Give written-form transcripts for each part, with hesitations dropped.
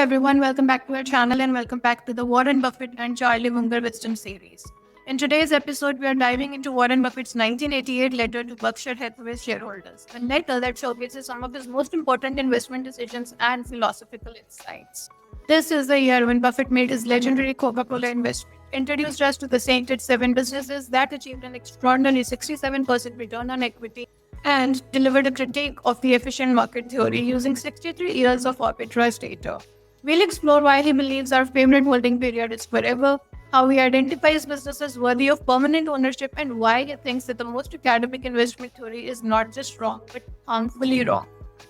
everyone, welcome back to our channel and welcome back to the Warren Buffett and Charlie Munger Wisdom series. In today's episode, we are diving into Warren Buffett's 1988 letter to Berkshire Hathaway shareholders, a letter that showcases some of his most important investment decisions and philosophical insights. This is the year when Buffett made his legendary Coca-Cola investment, introduced us to the sainted seven businesses that achieved an extraordinary 67% return on equity, and delivered a critique of the efficient market theory using 63 years of arbitrage data. We'll explore why he believes our favorite holding period is forever, how he identifies businesses worthy of permanent ownership, and why he thinks that the most academic investment theory is not just wrong, but harmfully wrong.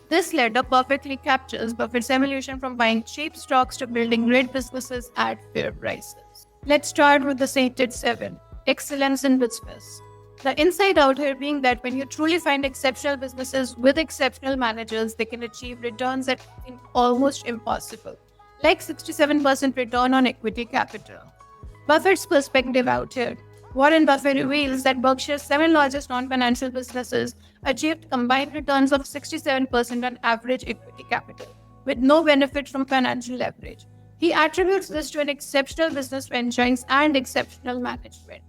This letter perfectly captures Buffett's evolution from buying cheap stocks to building great businesses at fair prices. Let's start with the sainted seven: excellence in business. The insight out here being that when you truly find exceptional businesses with exceptional managers, they can achieve returns that seem almost impossible, like 67% return on equity capital. Buffett's perspective out here. Warren Buffett reveals that Berkshire's seven largest non-financial businesses achieved combined returns of 67% on average equity capital, with no benefit from financial leverage. He attributes this to an exceptional business franchise and exceptional management.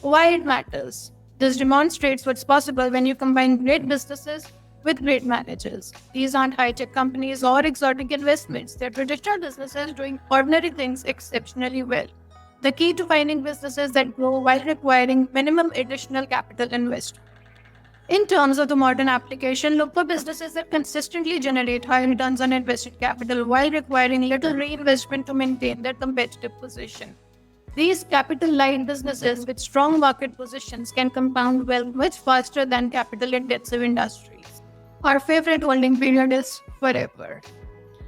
Why it matters? This demonstrates what's possible when you combine great businesses with great managers. These aren't high-tech companies or exotic investments. They're traditional businesses doing ordinary things exceptionally well. The key to finding businesses that grow while requiring minimum additional capital investment. In terms of the modern application, look for businesses that consistently generate high returns on invested capital while requiring little reinvestment to maintain their competitive position. These capital-light businesses with strong market positions can compound wealth much faster than capital-intensive industries. Our favorite holding period is forever.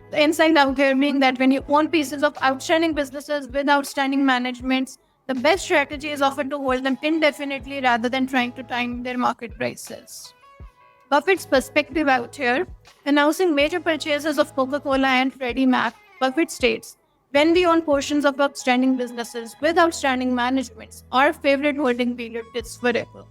The insight out here being that when you own pieces of outstanding businesses with outstanding managements, the best strategy is often to hold them indefinitely rather than trying to time their market prices. Buffett's perspective out here, announcing major purchases of Coca-Cola and Freddie Mac, Buffett states, when we own portions of outstanding businesses with outstanding managements, our favorite holding period is forever.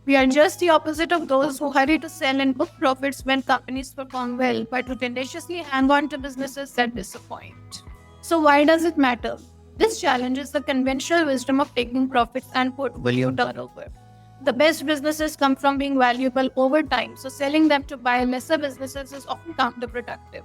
We are just the opposite of those who hurry to sell and book profits when companies perform well, but who tenaciously hang on to businesses that disappoint. So why does it matter? This challenges the conventional wisdom of taking profits and portfolio turnover. The best businesses come from being valuable over time, so selling them to buy lesser businesses is often counterproductive.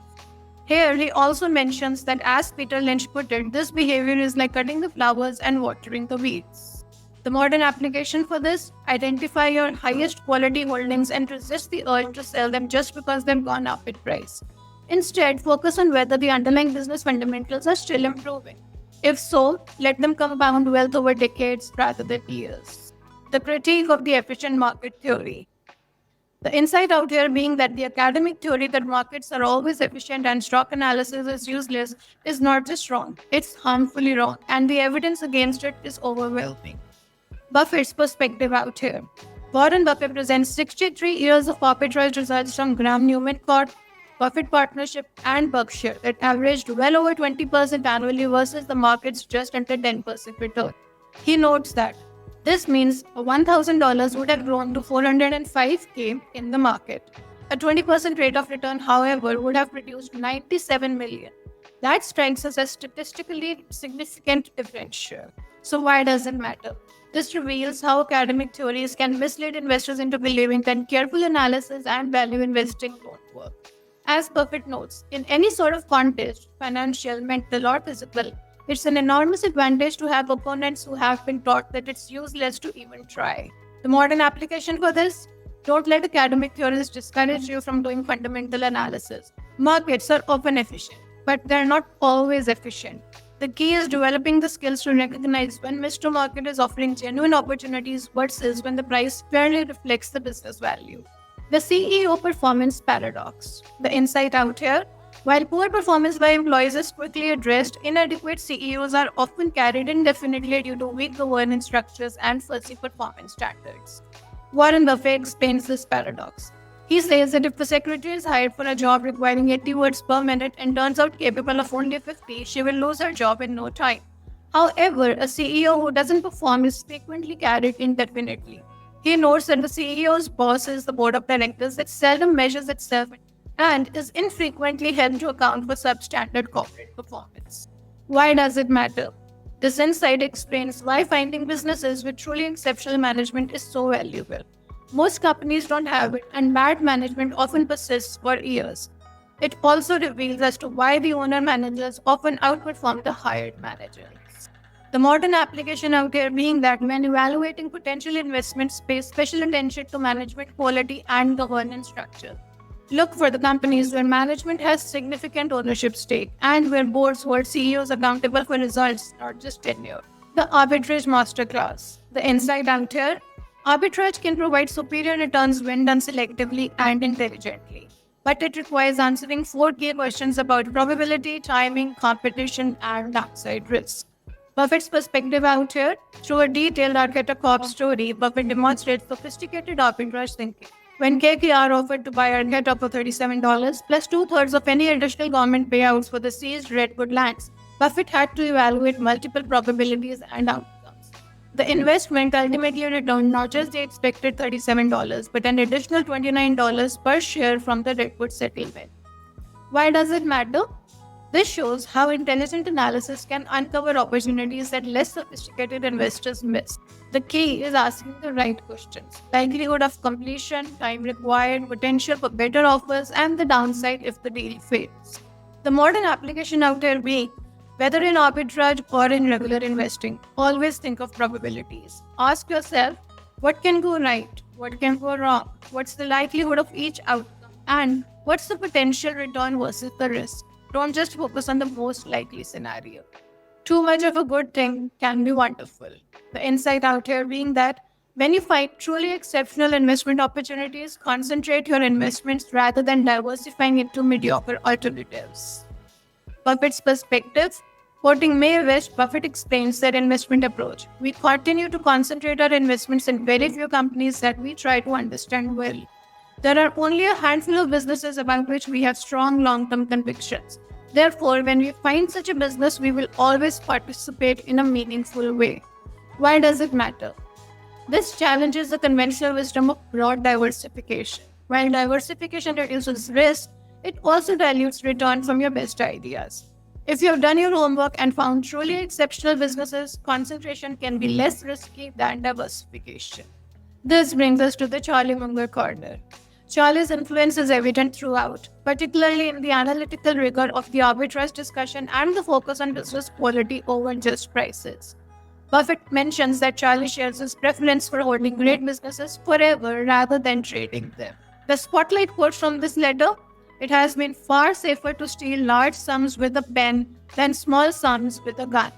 Here, he also mentions that, as Peter Lynch put it, this behavior is like cutting the flowers and watering the weeds. The modern application for this: identify your highest quality holdings and resist the urge to sell them just because they've gone up in price. Instead, focus on whether the underlying business fundamentals are still improving. If so, let them compound wealth over decades rather than years. The critique of the efficient market theory. The insight out here being that the academic theory that markets are always efficient and stock analysis is useless is not just wrong, it's harmfully wrong, and the evidence against it is overwhelming. Buffett's perspective out here. Warren Buffett presents 63 years of arbitrage results from Graham-Newman Corp, Buffett Partnership, and Berkshire that averaged well over 20% annually versus the market's just under 10% return. He notes that this means $1,000 would have grown to $405K in the market. A 20% rate of return, however, would have produced $97 million. That strikes us as statistically significant differential. So why does it matter? This reveals how academic theories can mislead investors into believing that careful analysis and value investing don't work. As Buffett notes, in any sort of contest, financial, mental, or physical, it's an enormous advantage to have opponents who have been taught that it's useless to even try. The modern application for this: don't let academic theories discourage you from doing fundamental analysis. Markets are often efficient, but they're not always efficient. The key is developing the skills to recognize when Mr. Market is offering genuine opportunities versus when the price fairly reflects the business value. The CEO performance paradox. The insight out here: while poor performance by employees is quickly addressed, inadequate CEOs are often carried indefinitely due to weak governance structures and fuzzy performance standards. Warren Buffett explains this paradox. He says that if the secretary is hired for a job requiring 80 words per minute and turns out capable of only 50, she will lose her job in no time. However, a CEO who doesn't perform is frequently carried indefinitely. He notes that the CEO's boss is the board of directors that seldom measures itself and is infrequently held to account for substandard corporate performance. Why does it matter? This insight explains why finding businesses with truly exceptional management is so valuable. Most companies don't have it, and bad management often persists for years. It also reveals as to why the owner managers often outperform the hired managers. The modern application out here being that when evaluating potential investments, pay special attention to management quality and governance structure. Look for the companies where management has significant ownership stake and where boards hold CEOs accountable for results, not just tenure. The arbitrage masterclass. The insight out here: arbitrage can provide superior returns when done selectively and intelligently. But it requires answering four key questions about probability, timing, competition, and downside risk. Buffett's perspective out here: through a detailed Architect Corp story, Buffett demonstrates sophisticated arbitrage thinking. When KKR offered to buy Architect for $37 plus two-thirds of any additional government payouts for the seized Redwood lands, Buffett had to evaluate multiple probabilities and outcomes. The investment ultimately returned not just the expected $37, but an additional $29 per share from the Redwood settlement. Why does it matter? This shows how intelligent analysis can uncover opportunities that less sophisticated investors miss. The key is asking the right questions: likelihood of completion, time required, potential for better offers, and the downside if the deal fails. The modern application out there being, whether in arbitrage or in regular investing, always think of probabilities. Ask yourself, what can go right? What can go wrong? What's the likelihood of each outcome? And what's the potential return versus the risk? Don't just focus on the most likely scenario. Too much of a good thing can be wonderful. The insight out here being that when you find truly exceptional investment opportunities, concentrate your investments rather than diversifying into mediocre alternatives. Buffett's perspective. Quoting Mae West, Buffett explains their investment approach: we continue to concentrate our investments in very few companies that we try to understand well. There are only a handful of businesses about which we have strong long-term convictions. Therefore, when we find such a business, we will always participate in a meaningful way. Why does it matter? This challenges the conventional wisdom of broad diversification. While diversification reduces risk, it also dilutes return from your best ideas. If you have done your homework and found truly exceptional businesses, concentration can be less risky than diversification. This brings us to the Charlie Munger corner. Charlie's influence is evident throughout, particularly in the analytical rigor of the arbitrage discussion and the focus on business quality over just prices. Buffett mentions that Charlie shares his preference for holding great businesses forever rather than trading them. The spotlight quote from this letter: it has been far safer to steal large sums with a pen than small sums with a gun.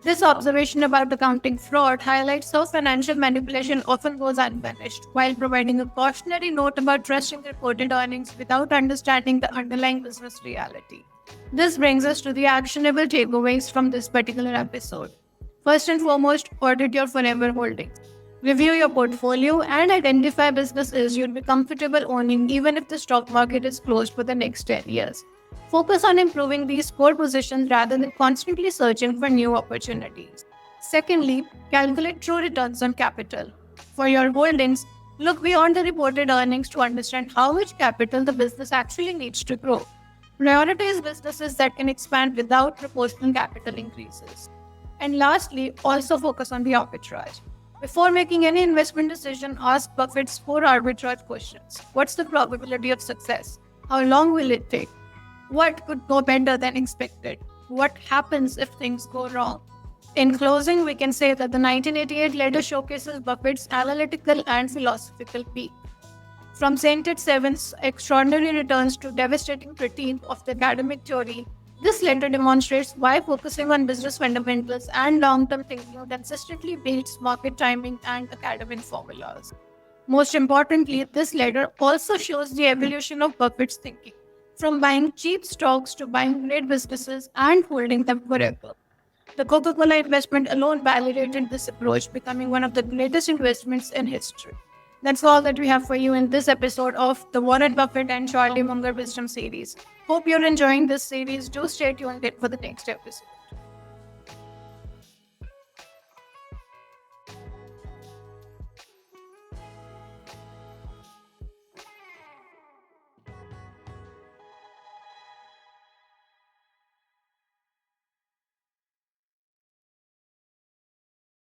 This observation about accounting fraud highlights how financial manipulation often goes unpunished, while providing a cautionary note about trusting reported earnings without understanding the underlying business reality. This brings us to the actionable takeaways from this particular episode. First and foremost, audit your forever holdings. Review your portfolio and identify businesses you'll be comfortable owning even if the stock market is closed for the next 10 years. Focus on improving these core positions rather than constantly searching for new opportunities. Secondly, calculate true returns on capital. For your holdings, look beyond the reported earnings to understand how much capital the business actually needs to grow. Prioritize businesses that can expand without proportional capital increases. And lastly, also focus on the arbitrage. Before making any investment decision, ask Buffett's four arbitrage questions. What's the probability of success? How long will it take? What could go better than expected? What happens if things go wrong? In closing, we can say that the 1988 letter showcases Buffett's analytical and philosophical peak. From St. Ed 7's extraordinary returns to devastating critique of the academic theory, this letter demonstrates why focusing on business fundamentals and long-term thinking consistently beats market timing and academic formulas. Most importantly, this letter also shows the evolution of Buffett's thinking, from buying cheap stocks to buying great businesses and holding them forever. The Coca-Cola investment alone validated this approach, becoming one of the greatest investments in history. That's all that we have for you in this episode of the Warren Buffett and Charlie Munger Wisdom series. Hope you're enjoying this series. Do stay tuned in for the next episode.